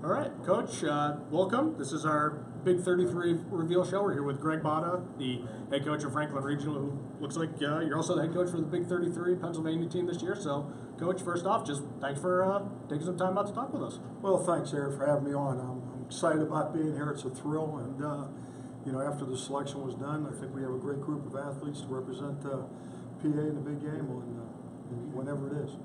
All right, Coach, welcome. This is our Big 33 reveal show. We're here with Greg Botta, the head coach of Franklin Regional, who looks like you're also the head coach for the Big 33 Pennsylvania team this year. So, Coach, first off, just thanks for taking some time out to talk with us. Well, thanks, Eric, for having me on. I'm excited about being here. It's a thrill, and after the selection was done, I think we have a great group of athletes to represent PA in the big game whenever it is.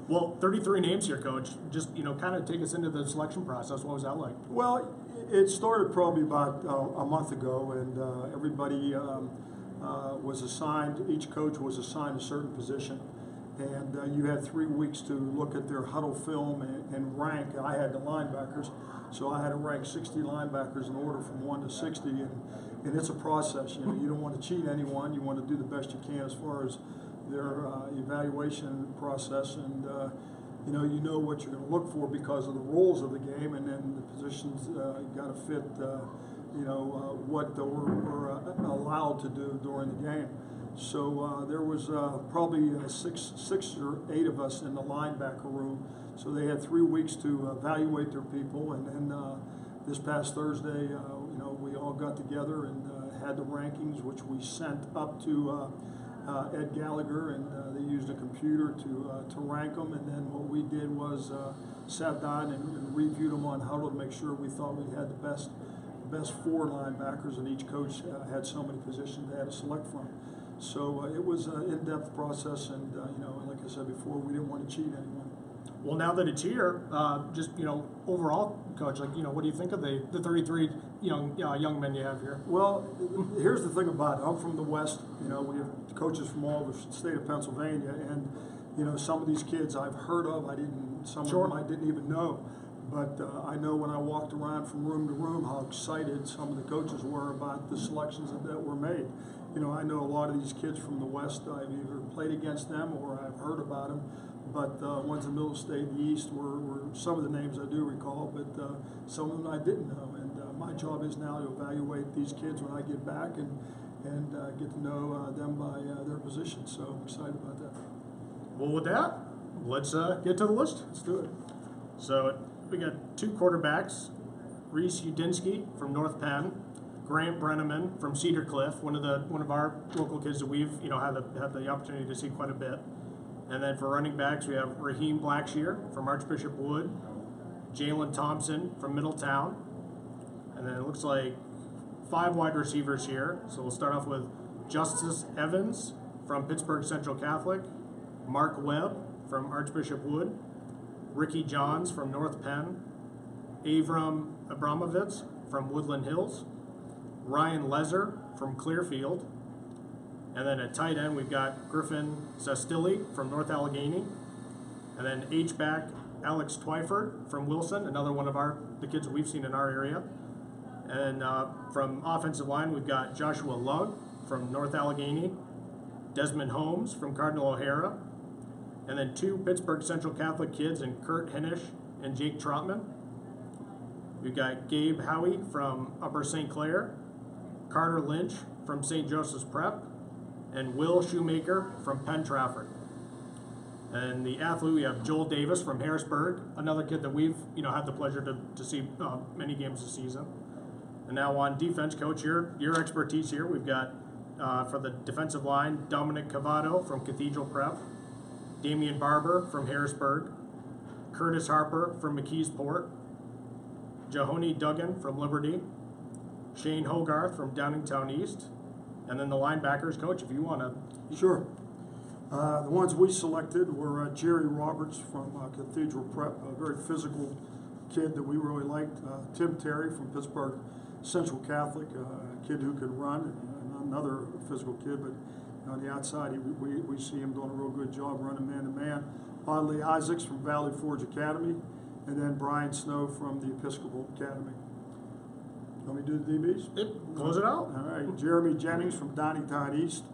Well, 33 names here, Coach. Just kind of take us into the selection process. What was that like? Well, it started probably about a month ago, and everybody was assigned. Each coach was assigned a certain position, and you had 3 weeks to look at their huddle film and rank. I had the linebackers, so I had to rank 60 linebackers in order from 1 to 60, and it's a process. You don't want to cheat anyone. You want to do the best you can as far as their evaluation process, and you know what you're going to look for because of the rules of the game, and then the positions got to fit what we're allowed to do during the game. So there was probably six or eight of us in the linebacker room, so they had 3 weeks to evaluate their people, and then this past Thursday we all got together and had the rankings, which we sent up to Ed Gallagher, and they used a computer to rank them, and then what we did was sat down and reviewed them on Huddle to make sure we thought we had the best 4 linebackers, and each coach had so many positions they had to select from. So it was an in-depth process, and like I said before, we didn't want to cheat anyone. Well, now that it's here, just overall, Coach, what do you think of the 33 young men you have here? Well, here's the thing about it. I'm from the West. We have coaches from all over the state of Pennsylvania, and some of these kids I've heard of. Some Sure. of them I didn't even know. But I know when I walked around from room to room how excited some of the coaches were about the selections that were made. I know a lot of these kids from the West. I've either played against them or I've heard about them. But ones in the middle of the state and the East were some of the names I do recall, but some of them I didn't know. And my job is now to evaluate these kids when I get back and get to know them by their position. So I'm excited about that. Well, with that, let's get to the list. Let's do it. So we got 2 quarterbacks, Reese Udinsky from North Penn, Grant Brenneman from Cedar Cliff, one of our local kids that we've had the opportunity to see quite a bit. And then for running backs, we have Raheem Blackshear from Archbishop Wood, Jalen Thompson from Middletown, and then it looks like 5 wide receivers here. So we'll start off with Justice Evans from Pittsburgh Central Catholic, Mark Webb from Archbishop Wood, Ricky Johns from North Penn, Avram Abramovitz from Woodland Hills, Ryan Lezer from Clearfield, and then at tight end we've got Griffin Sestilli from North Allegheny, and then H-back Alex Twyford from Wilson, another one of the kids that we've seen in our area. And from offensive line we've got Joshua Lugg from North Allegheny, Desmond Holmes from Cardinal O'Hara, and then 2 Pittsburgh Central Catholic kids in Kurt Henish and Jake Trotman. We've got Gabe Howie from Upper St. Clair, Carter Lynch from St. Joseph's Prep, and Will Shoemaker from Penn Trafford. And the athlete, we have Joel Davis from Harrisburg, another kid that we've had the pleasure to see many games this season. And now on defense, Coach, your expertise here, we've got for the defensive line, Dominic Cavato from Cathedral Prep, Damian Barber from Harrisburg, Curtis Harper from McKeesport, Jahoni Duggan from Liberty, Shane Hogarth from Downingtown East, and then the linebackers, Coach, if you want to. Sure. The ones we selected were Jerry Roberts from Cathedral Prep, a very physical kid that we really liked. Tim Terry from Pittsburgh Central Catholic, a kid who could run, and another physical kid, but on the outside we see him doing a real good job running man-to-man. Audley Isaacs from Valley Forge Academy, and then Brian Snow from the Episcopal Academy. Want me to do the DBs? Yep, close it out. All right, Jeremy Jennings from Downingtown East,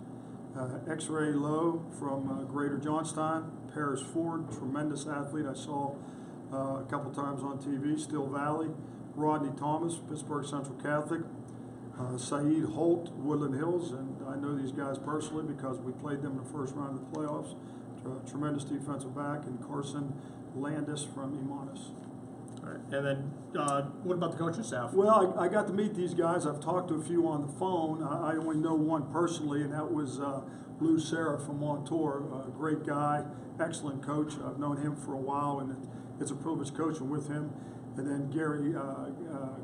X-Ray Lowe from Greater Johnstown, Paris Ford, tremendous athlete I saw a couple times on TV, Still Valley, Rodney Thomas, Pittsburgh Central Catholic, Saeed Holt, Woodland Hills, and I know these guys personally because we played them in the first round of the playoffs. Tremendous defensive back, and Carson Landis from Imanis. All right. And then, what about the coaching staff? Well, I got to meet these guys. I've talked to a few on the phone. I only know one personally, and that was Lou Serra from Montour. A great guy, excellent coach. I've known him for a while, and it's a privilege coaching with him. And then Gary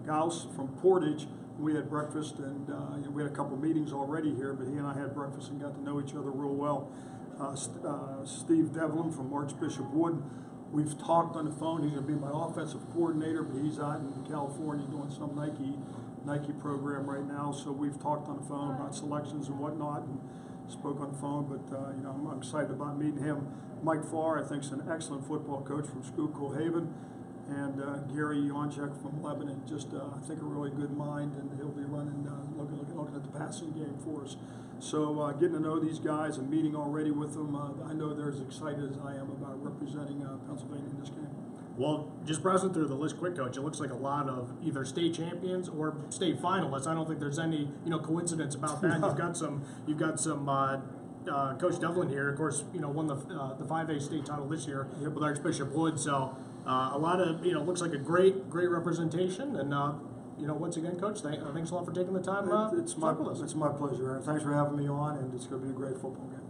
Gauss from Portage. We had breakfast, and we had a couple meetings already here, but he and I had breakfast and got to know each other real well. Steve Devlin from Archbishop Wood. We've talked on the phone. He's going to be my offensive coordinator, but he's out in California doing some Nike program right now. So we've talked on the phone about selections and whatnot, and spoke on the phone. But I'm excited about meeting him. Mike Farr, I think, is an excellent football coach from Schuylkill Haven, and Gary Yonchek from Lebanon. Just I think a really good mind, and he'll be running looking at the passing game for us. So getting to know these guys and meeting already with them, I know they're as excited as I am about representing Pennsylvania in this game. Well, just browsing through the list quick, Coach, it looks like a lot of either state champions or state finalists. I don't think there's any coincidence about that. You've got some Coach Devlin here, of course, won the 5A state title this year with Archbishop Wood. So a lot of looks like a great representation. And once again, Coach, thanks a lot for taking the time. It's my pleasure, Aaron. Thanks for having me on, and it's going to be a great football game.